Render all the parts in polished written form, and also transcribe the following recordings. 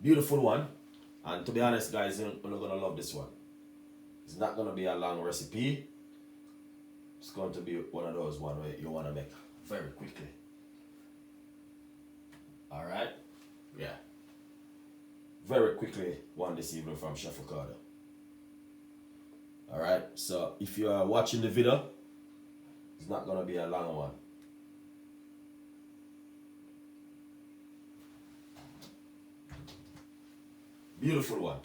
Beautiful one. And to be honest, guys, you're not gonna love this one. It's not gonna be a long recipe. It's going to be one of those one where you wanna make very quickly. Alright? Yeah. Very quickly one this evening from Chef Ricardo. Alright, so if you are watching the video, it's not gonna be a long one. Beautiful one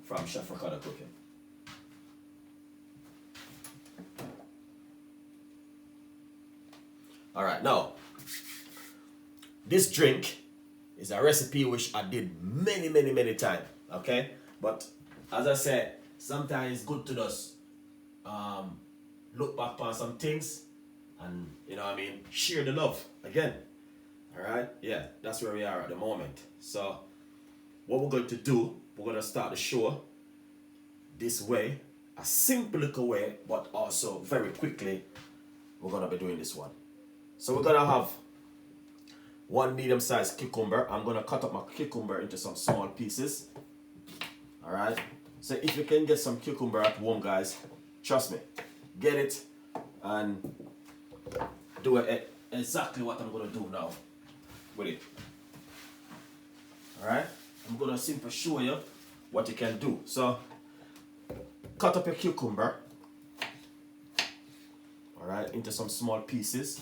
from Chef Ricardo Cooking. Alright, now this drink is a recipe which I did many times, okay? But as I said, sometimes it's good to just look back on some things and, you know what I mean, share the love again. Alright, yeah, that's where we are at the moment. So what we're going to do, we're going to start the show this way, a simple little way, but also very quickly we're going to be doing this one. So we're going to have one medium-sized cucumber. I'm going to cut up my cucumber into some small pieces. Alright, so if you can get some cucumber at home, guys, trust me, get it and do it exactly what I'm going to do now with it. Alright, I'm going to simply show you what you can do. So cut up your cucumber, alright, into some small pieces.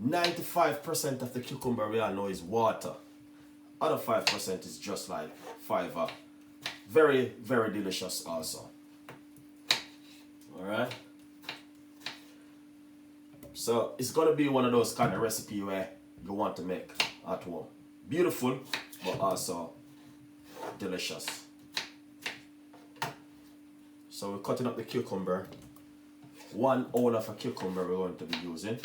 95% of the cucumber we all know is water. Other 5% is just like fiber. Very delicious also. Alright. So it's gonna be one of those kind of recipe where you want to make at home. Beautiful, but also delicious. So we're cutting up the cucumber. 1 ounce of a cucumber we're going to be using.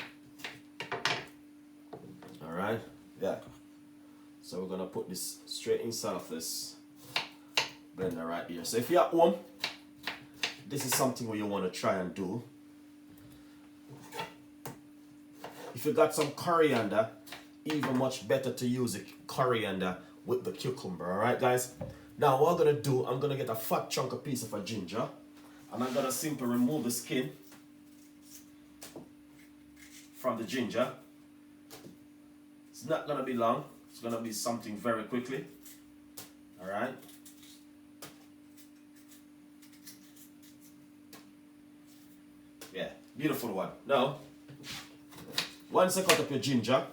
Alright, yeah. So we're gonna put this straight inside of this blender right here. So if you're at home, this is something where you want to try and do. If you got some coriander, even much better to use the coriander with the cucumber. Alright, guys. Now what I'm gonna do, I'm gonna get a fat chunk of piece of a ginger, and I'm gonna simply remove the skin from the ginger. It's not gonna be long. It's gonna be something very quickly. Alright. Yeah, beautiful one. Now, once you cut up your ginger,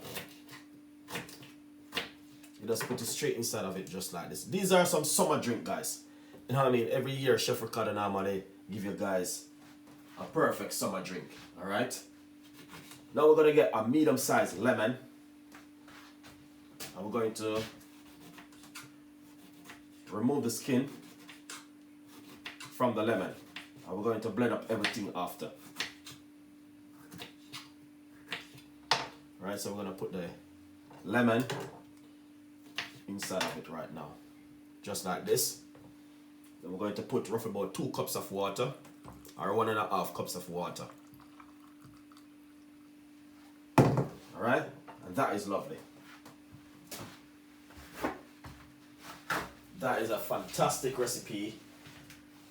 you just put it straight inside of it just like this. These are some summer drink, guys. You know what I mean? Every year Chef Ricardo normally give you guys a perfect summer drink. Alright. Now we're gonna get a medium-sized lemon. And we're going to remove the skin from the lemon. And we're going to blend up everything after. Alright, so we're going to put the lemon inside of it right now. Just like this. Then we're going to put roughly about 2 cups of water, or 1.5 cups of water. Alright, and that is lovely. That is a fantastic recipe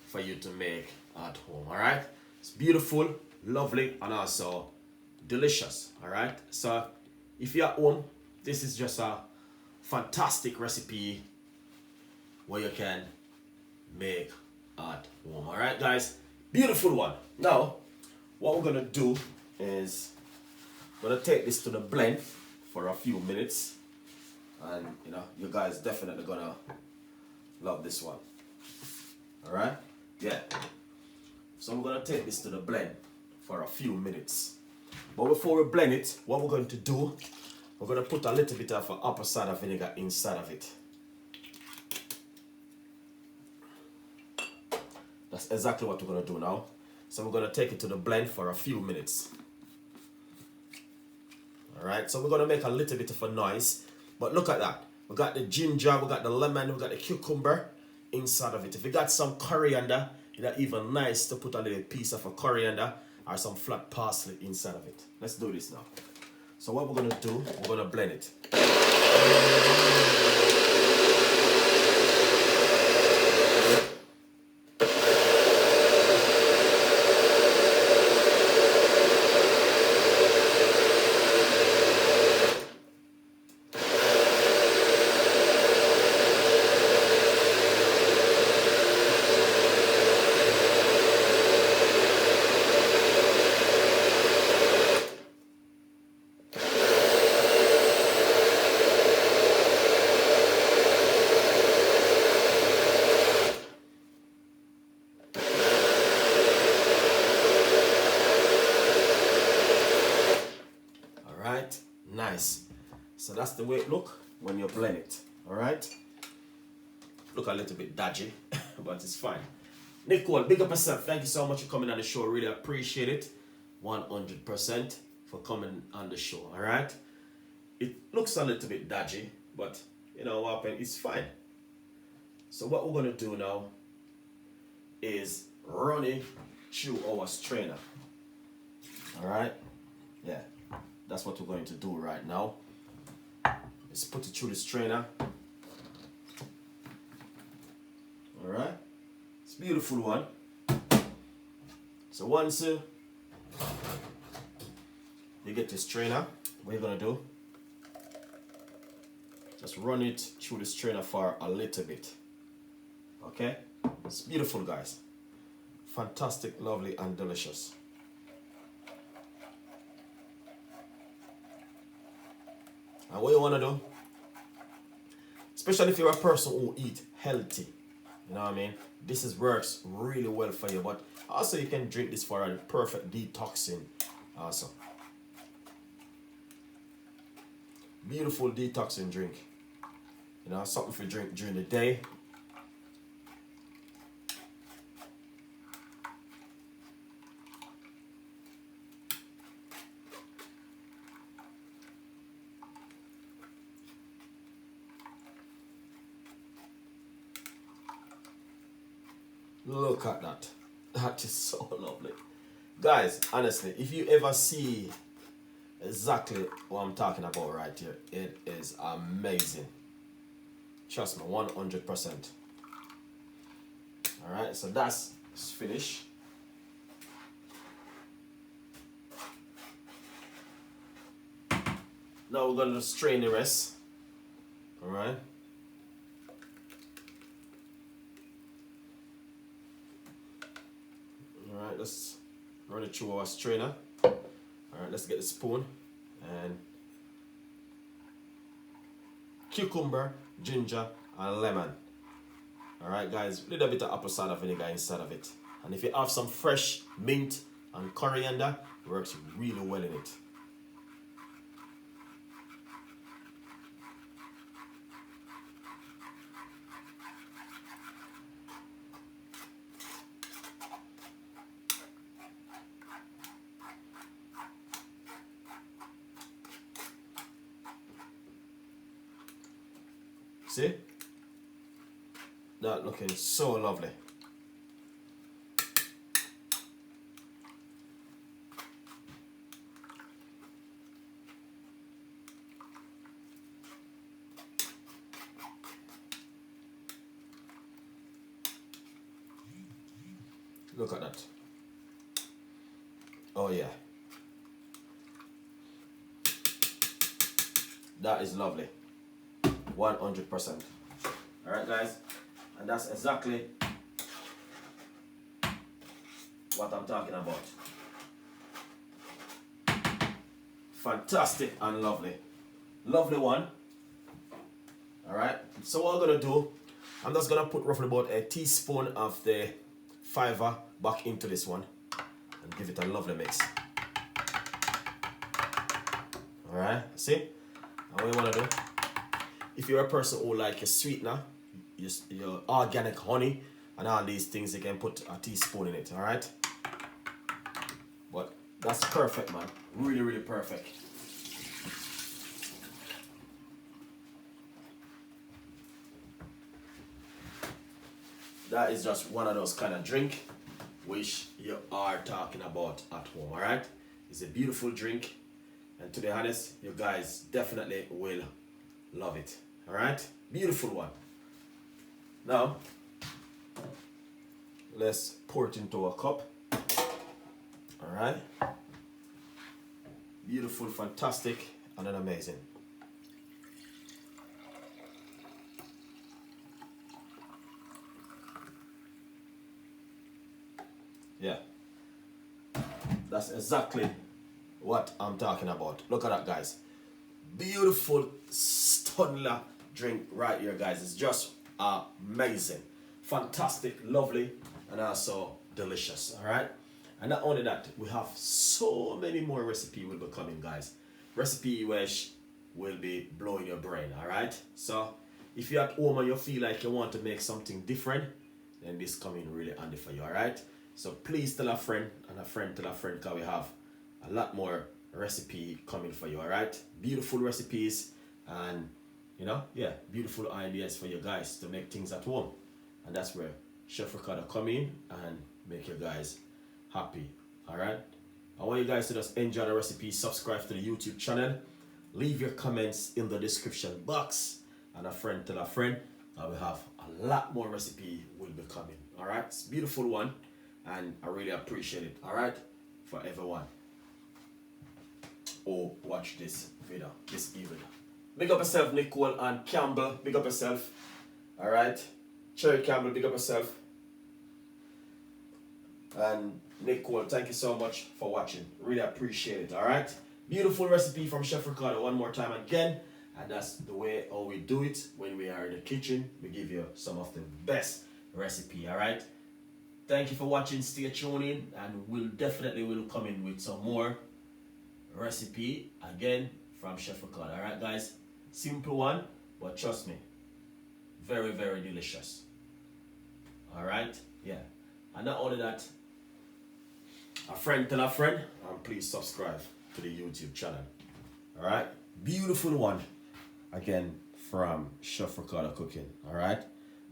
for you to make at home. Alright, it's beautiful, lovely, and also delicious. Alright, so if you're at home, this is just a fantastic recipe where you can make at home. Alright, guys, beautiful one. Now what we're gonna do is we're gonna take this to the blend for a few minutes, and you know, you guys definitely gonna love this one. Alright, yeah. So we're gonna take this to the blend for a few minutes. But before we blend it, what we're going to do, we're going to put a little bit of apple cider vinegar inside of it. That's exactly what we're going to do now. So we're going to take it to the blend for a few minutes. Alright, so we're going to make a little bit of a noise. But look at that. We got the ginger, we got the lemon, we got the cucumber inside of it. If you got some coriander, it's even nice to put a little piece of a coriander or some flat parsley inside of it. Let's do this now. So what we're going to do, we're going to blend it. So that's the way it look when you blend it. All right. Look a little bit dodgy, but it's fine. Nicole, big up yourself. Thank you so much for coming on the show. Really appreciate it. 100% for coming on the show. All right. It looks a little bit dodgy, but you know what? It's fine. So what we're gonna do now is run it through our strainer. All right. Yeah. That's what we're going to do right now. Let's put it through the strainer. All right. It's a beautiful one. So once you get the strainer, what you're gonna do? Just run it through the strainer for a little bit. Okay? It's beautiful, guys. Fantastic, lovely, and delicious. And what you want to do, especially if you're a person who eat healthy, you know what I mean? This works really well for you, but also you can drink this for a perfect detoxing also. Beautiful detoxing drink. You know, something for drink during the day. Look at that. That is so lovely. Guys, honestly, if you ever see exactly what I'm talking about right here, it is amazing. Trust me, 100%. Alright, so that's finished. Now we're going to strain the rest. Alright. Alright, let's run it through our strainer. Alright, let's get the spoon and cucumber, ginger, and lemon. Alright guys, a little bit of apple cider vinegar inside of it. And if you have some fresh mint and coriander, it works really well in it. See? That looking so lovely. Look at that. Oh yeah. That is lovely. 100%. Alright guys, and that's exactly what I'm talking about. Fantastic and lovely. Lovely one. Alright, so what I'm gonna do, I'm just gonna put roughly about a teaspoon of the fiver back into this one and give it a lovely mix. Alright, see? And what you wanna do? If you're a person who like a sweetener, your organic honey and all these things, you can put a teaspoon in it, alright? But that's perfect, man. Really, really perfect. That is just one of those kind of drink which you are talking about at home, alright? It's a beautiful drink, and to be honest, you guys definitely will love it. Alright? Beautiful one. Now, let's pour it into a cup. Alright? Beautiful, fantastic, and then amazing. Yeah. That's exactly what I'm talking about. Look at that, guys. Beautiful, stunning drink right here, guys. It's just amazing, fantastic, lovely, and also delicious. All right, and not only that, we have so many more recipes will be coming, guys. Recipe which will be blowing your brain. All right. So if you're at home and you feel like you want to make something different, then this come in really handy for you. All right. So please tell a friend and a friend tell a friend, because we have a lot more recipe coming for you. All right. Beautiful recipes and beautiful ideas for you guys to make things at home. And that's where Chef Ricardo come in and make you guys happy. All right. I want you guys to just enjoy the recipe, subscribe to the YouTube channel, leave your comments in the description box, and a friend tell a friend. And we have a lot more recipe will be coming. All right. It's a beautiful one, and I really appreciate it. All right. For everyone who watch this video this evening. Big up yourself, Nicole and Campbell. Big up yourself. All right. Cherry Campbell, big up yourself. And Nicole, thank you so much for watching. Really appreciate it. All right. Beautiful recipe from Chef Ricardo one more time again. And that's the way how we do it when we are in the kitchen. We give you some of the best recipe. All right. Thank you for watching. Stay tuned in, and we'll definitely come in with some more recipe again from Chef Ricardo. All right, guys. Simple one, but trust me, very, very delicious. All right. Yeah. And not only that, a friend tell a friend, and please subscribe to the YouTube channel. All right. Beautiful one again from Chef Ricardo cooking. All right.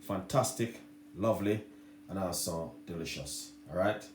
Fantastic, lovely, and also delicious. All right.